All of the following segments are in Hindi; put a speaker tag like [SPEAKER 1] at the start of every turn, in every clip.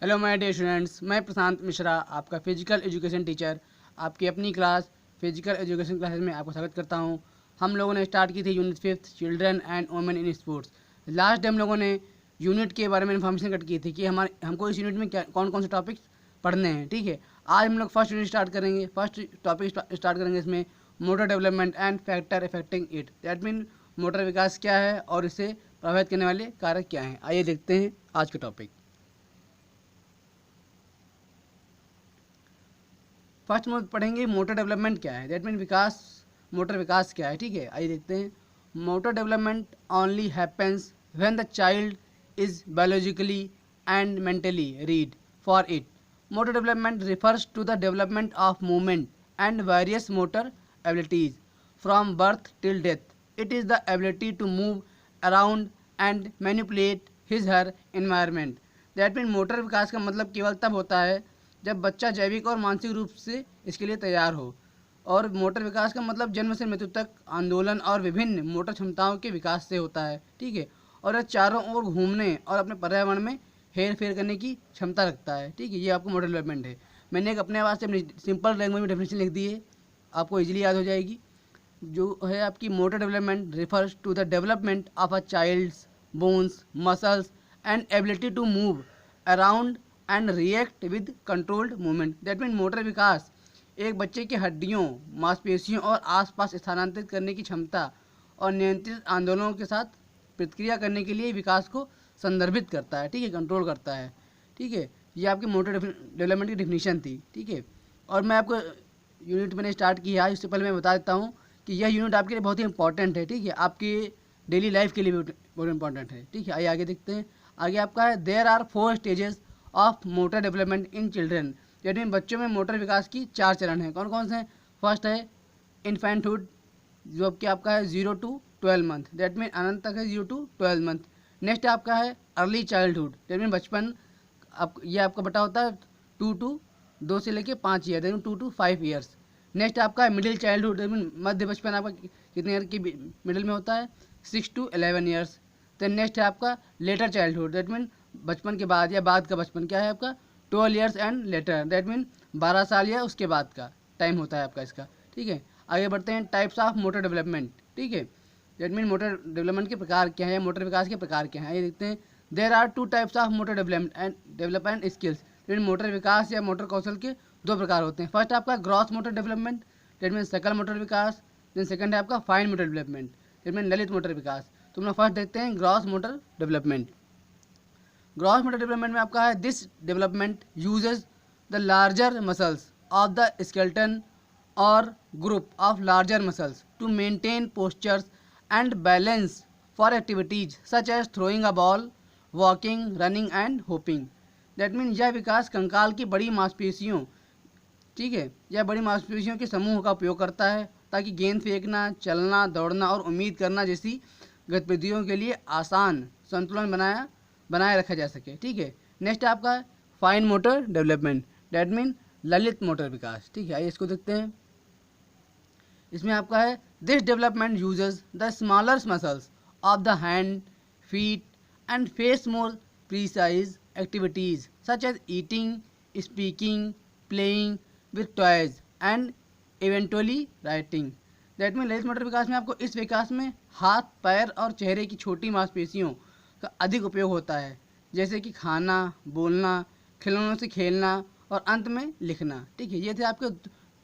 [SPEAKER 1] हेलो माय डियर स्टूडेंट्स, मैं प्रशांत मिश्रा, आपका फिजिकल एजुकेशन टीचर, आपकी अपनी क्लास फिजिकल एजुकेशन क्लासेस में आपका स्वागत करता हूं। हम लोगों ने स्टार्ट की थी unit 5 children and women in sports. Last day हम लोगों ने यूनिट के बारे में इन्फॉर्मेशन कट की थी कि हमको इस यूनिट में क्या कौन कौन से टॉपिक्स पढ़ने हैं। ठीक है, आज हम लोग फर्स्ट यूनिट स्टार्ट करेंगे। फर्स्ट टॉपिक स्टार्ट करेंगे इसमें motor development and factor affecting it. That mean motor विकास क्या है और इसे प्रभावित करने वाले कारक क्या हैं। आइए देखते हैं आज के टॉपिक। फर्स्ट में पढ़ेंगे मोटर डेवलपमेंट क्या है। दैट मीन विकास, मोटर विकास क्या है। ठीक है, आइए देखते हैं। Motor development only happens when the child is biologically and mentally read for it. Motor development refers to the development of movement and various motor abilities from birth till death. It is the ability to move around and manipulate his her environment. That means motor विकास का मतलब केवल तब होता है जब बच्चा जैविक और मानसिक रूप से इसके लिए तैयार हो। और मोटर विकास का मतलब जन्म से मृत्यु तक आंदोलन और विभिन्न मोटर क्षमताओं के विकास से होता है। ठीक है, और यह चारों ओर घूमने और अपने पर्यावरण में हेर फेर करने की क्षमता रखता है। ठीक है, ये आपको मोटर डेवलपमेंट है। मैंने एक अपने आवाज़ से सिंपल लैंग्वेज में डेफिनेशन लिख दी है, आपको इजीली याद हो जाएगी। जो है आपकी motor development refers to the development of a child's bones muscles and ability to move around and react with controlled movement. That mean motor विकास एक बच्चे की हड्डियों, मांसपेशियों और आसपास स्थानांतरित करने की क्षमता और नियंत्रित आंदोलनों के साथ प्रतिक्रिया करने के लिए विकास को संदर्भित करता है। ठीक है, कंट्रोल करता है। ठीक है, ये आपकी मोटर डेवलपमेंट की डिफिनीशन थी। ठीक है, और मैं आपको यूनिट मैंने स्टार्ट किया है, इससे पहले मैं बता देता हूँ कि यह यूनिट आपके लिए बहुत ही इंपॉर्टेंट है। ठीक है, आपकी डेली लाइफ के लिए भी बहुत इंपॉर्टेंट है। ठीक है, आइए आगे देखते हैं। आगे आपका है there are 4 stages of motor development in children. यानी बच्चों में मोटर विकास की 4 चरण हैं। कौन कौन से हैं? फर्स्ट है इन्फेंटहुड, जो कि आपका है 0 to 12 मंथ। दैट मीन अनंत तक है 0 to 12 मंथ। नेक्स्ट आपका है अर्ली चाइल्डहुड, दैट मीन बचपन। ये आपका बटा होता है 2 से लेके 5 year, that mean 2 to 5 years. Next आपका है मिडिल चाइल्डहुड, दैट मीन मध्य बचपन आपका कितने ईयर की मिडिल में होता है? 6 to 11 ईयर्स। देन नेक्स्ट है आपका लेटर चाइल्डहुड, दैट मीन बचपन के बाद या बाद का बचपन क्या है आपका? 12 years and later, that mean 12 साल या उसके बाद का टाइम होता है आपका इसका। ठीक है, आगे बढ़ते हैं टाइप्स ऑफ मोटर डेवलपमेंट। ठीक है, दैट मीन मोटर डेवलपमेंट के प्रकार क्या है, मोटर विकास के प्रकार क्या हैं, ये देखते हैं। There are 2 types of motor development skills. That motor विकास या मोटर कौशल के 2 प्रकार होते हैं। फर्स्ट आपका gross motor development, that mean सकल मोटर विकास। देन सेकंड है आपका fine motor development, that mean ललित मोटर विकास। तो हम लोग फर्स्ट देखते हैं gross motor development. Gross motor development में आपका है this development uses the larger muscles of the skeleton और group of larger muscles to maintain postures and balance for activities such as throwing a ball, walking, running and hopping. That mean यह विकास कंकाल की बड़ी मांसपेशियों, ठीक है, यह बड़ी मांसपेशियों के समूह का उपयोग करता है ताकि गेंद फेंकना, चलना, दौड़ना और उम्मीद करना जैसी गतिविधियों के लिए आसान संतुलन बनाए रखा जा सके। ठीक है, नेक्स्ट आपका fine motor development, that mean ललित मोटर विकास। ठीक है, आइए इसको देखते हैं। इसमें आपका है this development uses the smaller muscles of the hand, feet and face more precise activities such as eating, speaking, playing with toys and eventually writing. That mean ललित मोटर विकास में आपको इस विकास में हाथ, पैर और चेहरे की छोटी मांसपेशियों का अधिक उपयोग होता है, जैसे कि खाना, बोलना, खिलौनों से खेलना और अंत में लिखना। ठीक है, ये थे आपके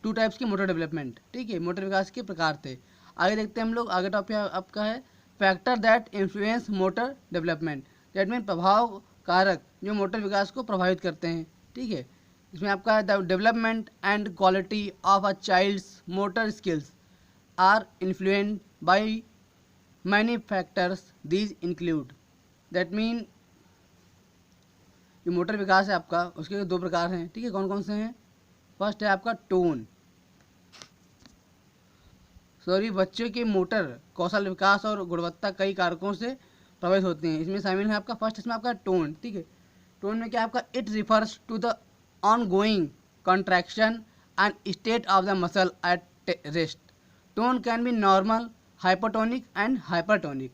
[SPEAKER 1] 2 टाइप्स की मोटर डेवलपमेंट। ठीक है, मोटर विकास के प्रकार थे। आगे देखते हैं हम लोग। आगे टॉपिक आपका है factor that influence motor development, that mean प्रभाव कारक जो मोटर विकास को प्रभावित करते हैं। ठीक है, इसमें आपका है the development and quality of a child's motor skills are influenced by many factors. These include, that mean जो मोटर विकास है आपका उसके 2 प्रकार हैं। ठीक है, कौन कौन से हैं? फर्स्ट है आपका टोन, बच्चों के मोटर कौशल विकास और गुणवत्ता कई कारकों से प्रभावित होते हैं। इसमें शामिल है आपका फर्स्ट, इसमें आपका टोन। ठीक है, टोन में क्या आपका it refers to the ongoing contraction and state of the muscle at rest. Tone can be normal, hypotonic and hypertonic.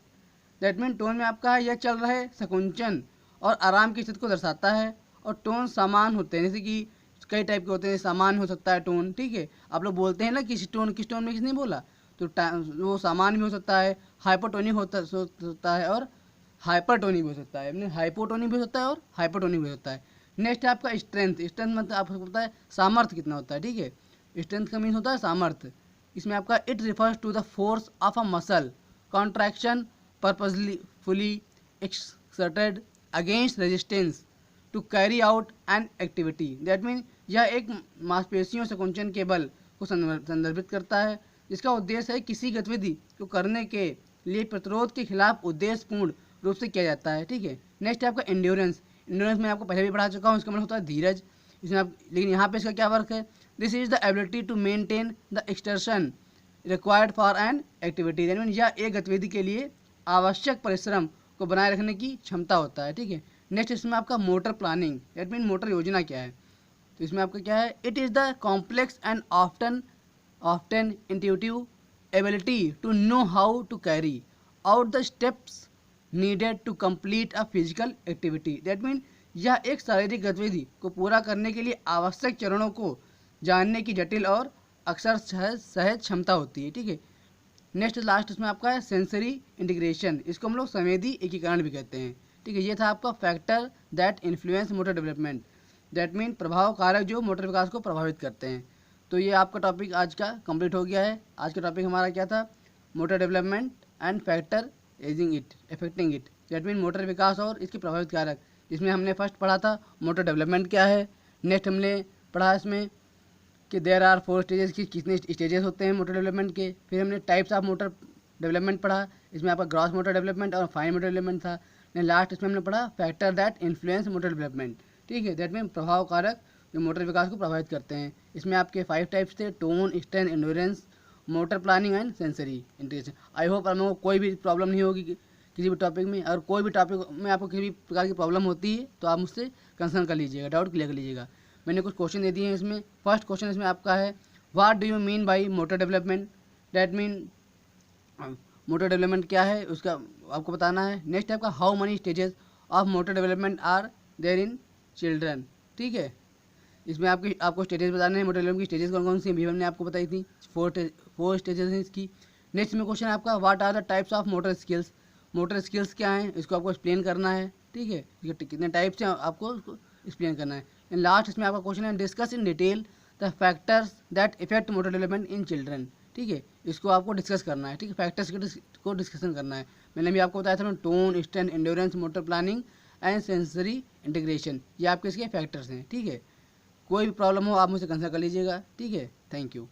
[SPEAKER 1] That mean tone में आपका यह चल रहे संकुंचन और आराम की स्थिति को दर्शाता है और टोन समान होते हैं, जैसे कि कई टाइप के होते हैं, सामान्य हो सकता है टोन, ठीक है। आप लोग बोलते हैं ना किस टोन में किसने बोला, तो वो सामान्य भी हो सकता है, हाइपोटोनिक हो सकता है और हाइपरटोनिक भी हो सकता है, हाइपोटोनिक भी हो सकता है और हाइपरटोनिक भी हो सकता है। नेक्स्ट है आपका स्ट्रेंथ। स्ट्रेंथ मतलब आपको पता है सामर्थ्य कितना होता है, ठीक है। स्ट्रेंथ का मीन होता है सामर्थ्य। इसमें आपका it refers to the force of a muscle contraction purposefully exerted against resistance to carry out an activity. That mean यह एक मांसपेशियों से कुंचन के बल को संदर्भित करता है, जिसका उद्देश्य है किसी गतिविधि को करने के लिए प्रतिरोध के खिलाफ उद्देश्यपूर्ण रूप से किया जाता है, ठीक है। नेक्स्ट है आपका एंड्योरेंस। एंड्योरेंस में आपको पहले भी पढ़ा चुका हूँ, इसका मतलब होता है धीरज। इसमें आप, लेकिन यहाँ पे इसका क्या वर्क है, this is the ability to maintain the exertion required for an activity. That mean यह एक गतिविधि के लिए आवश्यक परिश्रम को बनाए रखने की क्षमता होता है, ठीक है। नेक्स्ट इसमें आपका motor planning. That mean motor योजना क्या है, तो इसमें आपका क्या है, it is the complex and often intuitive ability to know how to carry out the steps needed to complete a physical activity. That mean यह एक शारीरिक गतिविधि को पूरा करने के लिए आवश्यक चरणों को जानने की जटिल और अक्सर सहज क्षमता होती है, ठीक है। नेक्स्ट लास्ट इसमें आपका है सेंसरी इंटीग्रेशन। इसको हम लोग संवेदी एकीकरण भी कहते हैं, ठीक है। ये था आपका factor that influence motor development. That mean प्रभाव कारक जो मोटर विकास को प्रभावित करते हैं। तो ये आपका टॉपिक आज का कंप्लीट हो गया है। आज का टॉपिक हमारा क्या था, motor development and factor affecting it. That mean motor विकास और इसके प्रभावित कारक, जिसमें हमने फर्स्ट पढ़ा था मोटर डेवलपमेंट क्या है। नेक्स्ट हमने पढ़ा इसमें कि देयर आर 4 स्टेजेस की कितने स्टेजेस होते हैं मोटर डेवलपमेंट के। फिर हमने टाइप्स ऑफ मोटर डेवलपमेंट पढ़ा, इसमें आपका ग्रॉस मोटर डेवलपमेंट और फाइन मोटर डेवलपमेंट था। लास्ट इसमें हमने पढ़ा factor that influence motor development, ठीक है। दैट मीन प्रभाव कारक जो मोटर विकास को प्रभावित करते हैं। इसमें आपके 5 टाइप्स थे, tone, strength, endurance, motor planning and sensory integration. I hope आप लोगों को कोई भी प्रॉब्लम नहीं होगी किसी भी टॉपिक में। और कोई भी टॉपिक में आपको किसी भी प्रकार की प्रॉब्लम होती है तो आप मुझसे कंसर्न कर लीजिएगा, डाउट क्लियर कर लीजिएगा। मैंने कुछ क्वेश्चन दे दिए हैं इसमें। फर्स्ट क्वेश्चन इसमें आपका है, what do you mean by motor development. That mean motor development क्या है उसका आपको बताना है। नेक्स्ट आपका, how many stages of motor development are there in children, ठीक है। इसमें आपको स्टेजेस बताने हैं, मोटर डेवलपमेंट की स्टेजेस कौन कौन सी भी हमने आपको बताई थी, 4 स्टेजेस हैं इसकी। नेक्स्ट में क्वेश्चन आपका, what are the types of motor skills. Motor skills क्या हैं इसको आपको एक्सप्लेन करना है, ठीक है। कितने टाइप्स हैं आपको उसको एक्सप्लेन करना है। एंड लास्ट इसमें आपका क्वेश्चन है, discuss in detail the factors that effect motor development in children, ठीक है। इसको आपको डिस्कस करना है, ठीक है, फैक्टर्स को डिस्कशन करना है। मैंने भी आपको बताया था tone, strength, endurance, motor planning and sensory integration, ये आपके इसके फैक्टर्स हैं, ठीक है। कोई भी प्रॉब्लम हो आप मुझसे कंसल्ट कर लीजिएगा, ठीक है। Thank you.